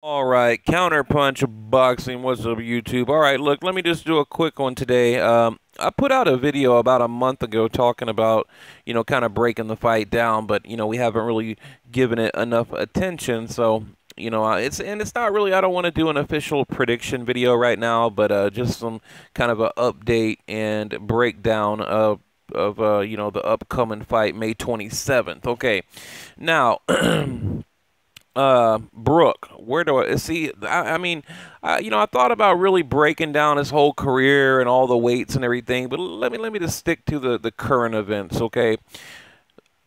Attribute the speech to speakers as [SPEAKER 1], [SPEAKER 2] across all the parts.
[SPEAKER 1] All right, Counterpunch Boxing. What's up, YouTube? All right, look, let me just do a quick one today. I put out a video about a month ago talking about, kind of breaking the fight down, but we haven't really given it enough attention. So, it's not really. I don't want to do an official prediction video right now, but just some kind of an update and breakdown of the upcoming fight, May 27th. Okay, now. Brook, where do I see? I thought about really breaking down his whole career and all the weights and everything, but let me just stick to the current events, okay?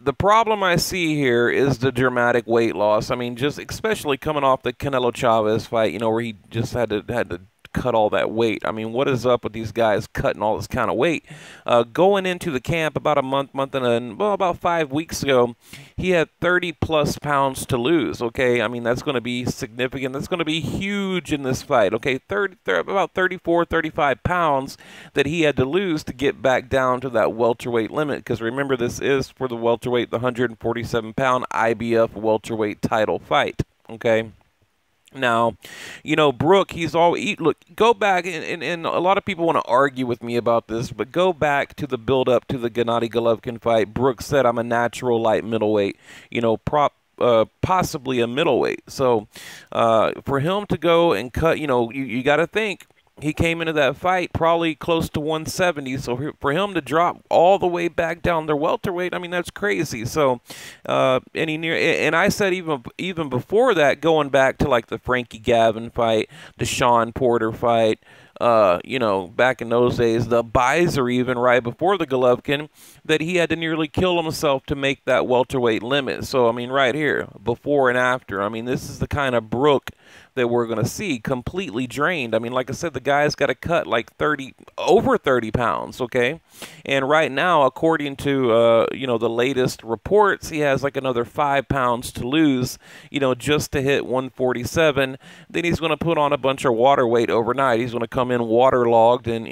[SPEAKER 1] The problem I see here is the dramatic weight loss. I mean, just especially coming off the Canelo Chavez fight, where he just had to cut all that weight. I mean, what is up with these guys cutting all this kind of weight? Going into the camp about about 5 weeks ago, he had 30 plus pounds to lose. Okay, I mean, that's going to be significant. That's going to be huge in this fight. Okay, about 34, 35 pounds that he had to lose to get back down to that welterweight limit. Because remember, this is for the welterweight, the 147-pound IBF welterweight title fight. Okay. Now, Brook, look, go back, and a lot of people want to argue with me about this, but go back to the build-up to the Gennady Golovkin fight. Brook said, I'm a natural light middleweight, possibly a middleweight. So, for him to go and cut, you got to think, he came into that fight probably close to 170, so for him to drop all the way back down to welterweight, I mean, that's crazy. So, and I said even before that, going back to like the Frankie Gavin fight, the Sean Porter fight, back in those days, the Bizer even right before the Golovkin, that he had to nearly kill himself to make that welterweight limit. So, I mean, right here, before and after, I mean, this is the kind of Brook that we're going to see, completely drained. I mean, like I said, the guy's got to cut like over 30 pounds, okay? And right now, according to, the latest reports, he has like another 5 pounds to lose, just to hit 147. Then he's going to put on a bunch of water weight overnight. He's going to come in waterlogged and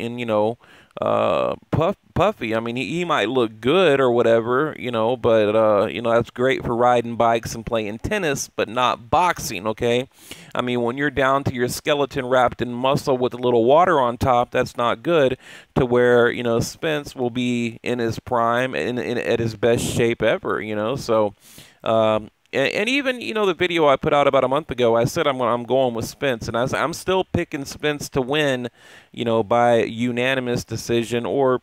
[SPEAKER 1] puffy. I mean, he might look good or whatever, but, that's great for riding bikes and playing tennis, but not boxing, okay? I mean, when you're down to your skeleton wrapped in muscle with a little water on top, that's not good, to where, Spence will be in his prime and at his best shape ever, so, and even, the video I put out about a month ago, I said I'm going with Spence, and I'm still picking Spence to win, by unanimous decision or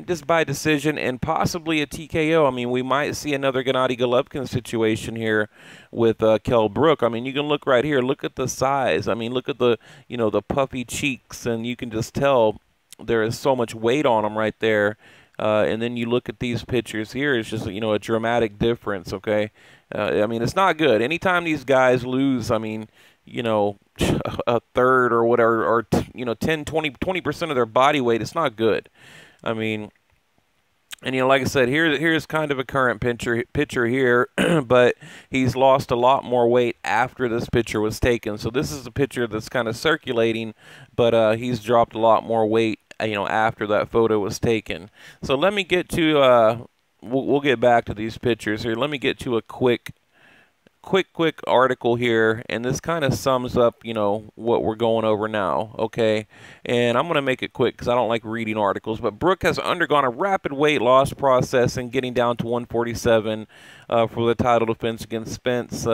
[SPEAKER 1] just by decision and possibly a TKO. I mean, we might see another Gennady Golovkin situation here with Kell Brook. I mean, you can look right here. Look at the size. I mean, look at the, the puffy cheeks, and you can just tell there is so much weight on him right there. And then you look at these pictures here, it's just, a dramatic difference, okay? I mean, it's not good. Anytime these guys lose, I mean, a third or whatever, or, 10, 20% of their body weight, it's not good. I mean, and, like I said, here's kind of a current picture here, but he's lost a lot more weight after this picture was taken. So this is a picture that's kind of circulating, but he's dropped a lot more weight, after that photo was taken. So let me get to, we'll get back to these pictures here. Let me get to a quick article here, and this kind of sums up, what we're going over now, okay? And I'm going to make it quick because I don't like reading articles, but Brook has undergone a rapid weight loss process and getting down to 147 for the title defense against Spence,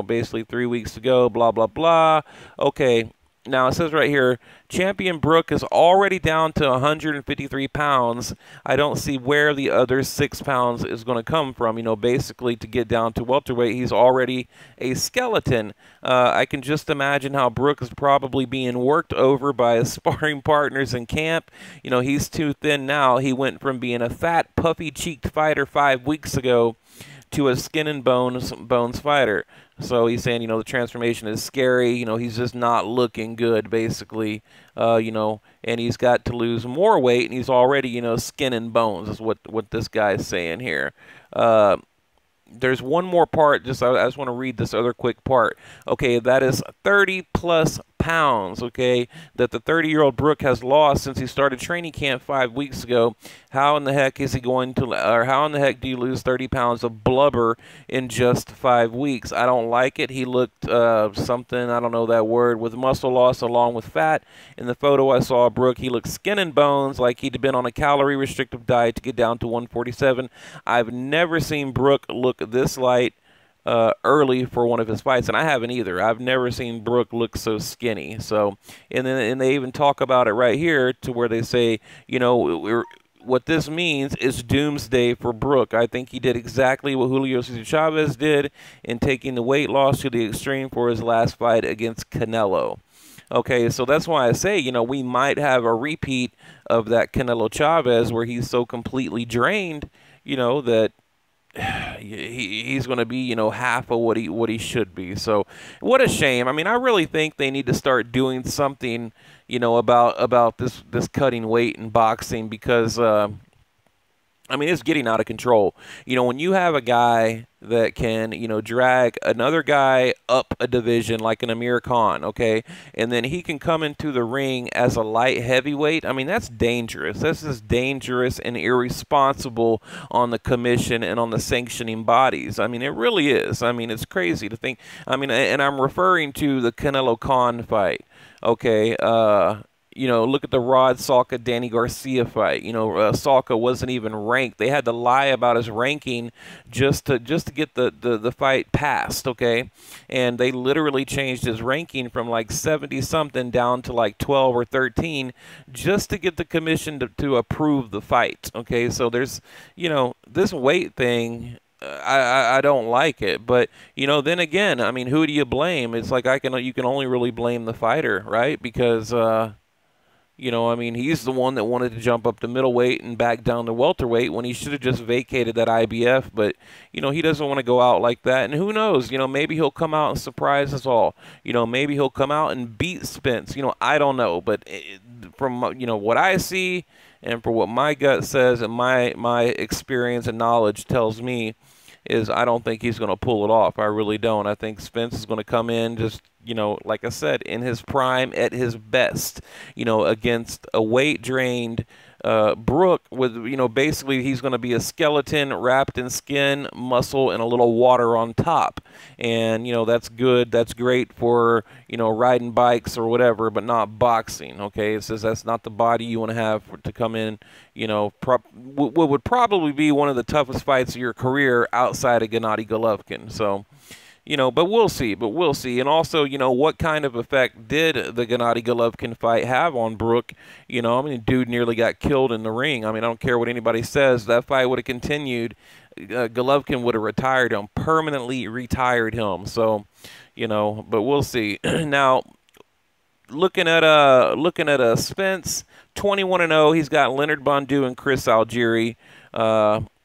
[SPEAKER 1] basically 3 weeks ago, blah, blah, blah. Okay. Now, it says right here, champion Brook is already down to 153 pounds. I don't see where the other 6 pounds is going to come from. Basically, to get down to welterweight, he's already a skeleton. I can just imagine how Brook is probably being worked over by his sparring partners in camp. He's too thin now. He went from being a fat, puffy-cheeked fighter 5 weeks ago to a skin and bones fighter. So he's saying, the transformation is scary. He's just not looking good, basically. And he's got to lose more weight, and he's already, skin and bones is what this guy's saying here. There's one more part. I just want to read this other quick part. Okay, that is 30 plus pounds, okay, that the 30-year-old Brook has lost since he started training camp 5 weeks ago. How in the heck is he going to, or how in the heck do you lose 30 pounds of blubber in just 5 weeks? I don't like it. He looked something, I don't know that word, with muscle loss along with fat. In the photo I saw of Brook, he looked skin and bones, like he'd been on a calorie restrictive diet to get down to 147. I've never seen Brook look this light early for one of his fights, and I haven't either. I've never seen Brook look so skinny. So, and they even talk about it right here to where they say, you know, what this means is doomsday for Brook. I think he did exactly what Julio Cesar Chavez did in taking the weight loss to the extreme for his last fight against Canelo. Okay, so that's why I say, you know, we might have a repeat of that Canelo Chavez where he's so completely drained, you know, that he's going to be, you know, half of what he should be. So what a shame. I mean, I really think they need to start doing something, you know, about this cutting weight in boxing, because I mean, it's getting out of control. You know, when you have a guy that can, you know, drag another guy up a division like an Amir Khan, okay, and then he can come into the ring as a light heavyweight, I mean, that's dangerous. This is dangerous and irresponsible on the commission and on the sanctioning bodies. I mean, it really is. I mean, it's crazy to think. I mean, and I'm referring to the Canelo Khan fight, okay. You know, look at the Rod Salka Danny Garcia fight. You know, Salka wasn't even ranked. They had to lie about his ranking just to get the fight passed, okay? And they literally changed his ranking from like 70 something down to like 12 or 13 just to get the commission to approve the fight, okay? So there's, you know, this weight thing, I don't like it. But, you know, then again, I mean, who do you blame? It's like you can only really blame the fighter, right? Because you know, I mean, he's the one that wanted to jump up to middleweight and back down to welterweight when he should have just vacated that IBF. But, you know, he doesn't want to go out like that. And who knows, you know, maybe he'll come out and surprise us all. You know, maybe he'll come out and beat Spence. You know, I don't know. But from, you know, what I see and for what my gut says and my experience and knowledge tells me is I don't think he's going to pull it off. I really don't. I think Spence is going to come in just, you know, like I said, in his prime, at his best, you know, against a weight-drained Brook with, you know, basically he's going to be a skeleton wrapped in skin, muscle, and a little water on top. And, you know, that's good. That's great for, you know, riding bikes or whatever, but not boxing, okay? It says that's not the body you want to have to come in, you know, what would probably be one of the toughest fights of your career outside of Gennady Golovkin. So, you know, but we'll see. And also, you know, what kind of effect did the Gennady Golovkin fight have on Brook? You know, I mean, dude nearly got killed in the ring. I mean, I don't care what anybody says. That fight would have continued. Golovkin would have retired him, permanently retired him. So, you know, but we'll see. Now, looking at Spence, 21-0. He's got Leonard Bondu and Chris Algieri.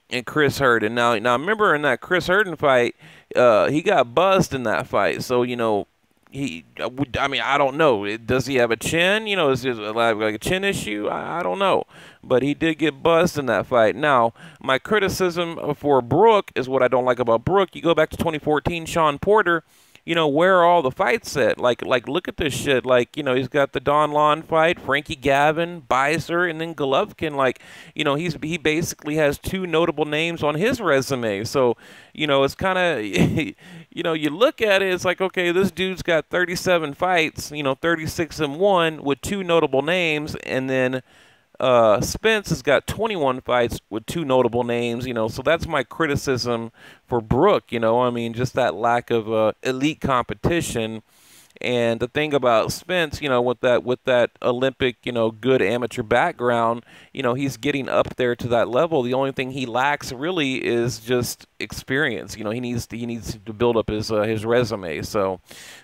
[SPEAKER 1] And Chris Herndon. Now remember in that Chris Herndon fight, he got buzzed in that fight. So, you know, I mean, I don't know. Does he have a chin? You know, is it like a chin issue? I don't know. But he did get buzzed in that fight. Now, my criticism for Brook is what I don't like about Brook. You go back to 2014, Sean Porter. You know, where are all the fights at? Like, look at this shit. Like, you know, he's got the Don Lon fight, Frankie Gavin, Beiser, and then Golovkin. Like, you know, he basically has two notable names on his resume. So, you know, it's kind of, you know, you look at it, it's like, okay, this dude's got 37 fights, you know, 36-1 with two notable names, and then Spence has got 21 fights with two notable names, you know, so that's my criticism for Brook, you know, I mean, just that lack of elite competition. And the thing about Spence, you know, with that Olympic, you know, good amateur background, you know, he's getting up there to that level. The only thing he lacks really is just experience. You know, he needs to build up his resume. So,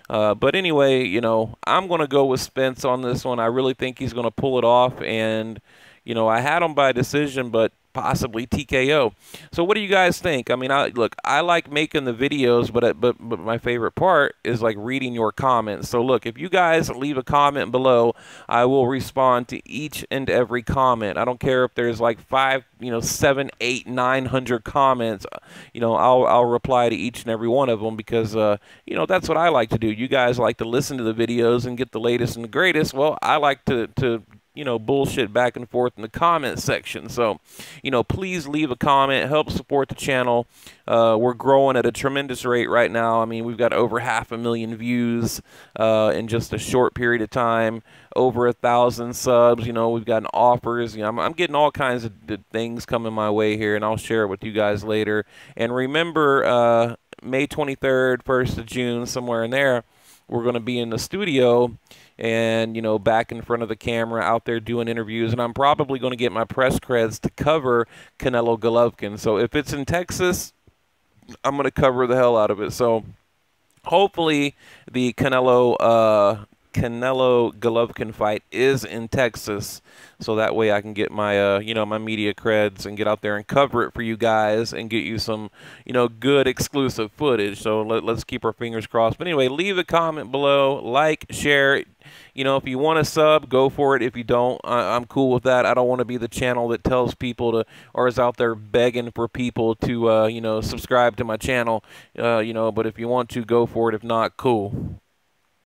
[SPEAKER 1] but anyway, you know, I'm going to go with Spence on this one. I really think he's going to pull it off. And, you know, I had him by decision, but possibly TKO. So what do you guys think? I mean, look, I like making the videos, but my favorite part is like reading your comments. So look, if you guys leave a comment below, I will respond to each and every comment. I don't care if there's like 5, 7, 8, 900 comments. I'll reply to each and every one of them because that's what I like to do. You guys like to listen to the videos and get the latest and the greatest. Well, I like to bullshit back and forth in the comment section. So, please leave a comment, help support the channel. We're growing at a tremendous rate right now. I mean, we've got over 500,000 views in just a short period of time, over 1,000 subs. We've gotten offers. I'm getting all kinds of things coming my way here, and I'll share it with you guys later. And remember, May 23rd, 1st of June, somewhere in there, we're going to be in the studio and, back in front of the camera out there doing interviews. And I'm probably going to get my press creds to cover Canelo Golovkin. So if it's in Texas, I'm going to cover the hell out of it. So hopefully the Canelo Golovkin fight is in Texas, so that way I can get my my media creds and get out there and cover it for you guys and get you some good exclusive footage. So let's keep our fingers crossed. But anyway, leave a comment below, like, share. If you want to sub, go for it. If you don't, I'm cool with that. I don't want to be the channel that tells people to, or is out there begging for people to subscribe to my channel. But if you want to, go for it. If not, cool.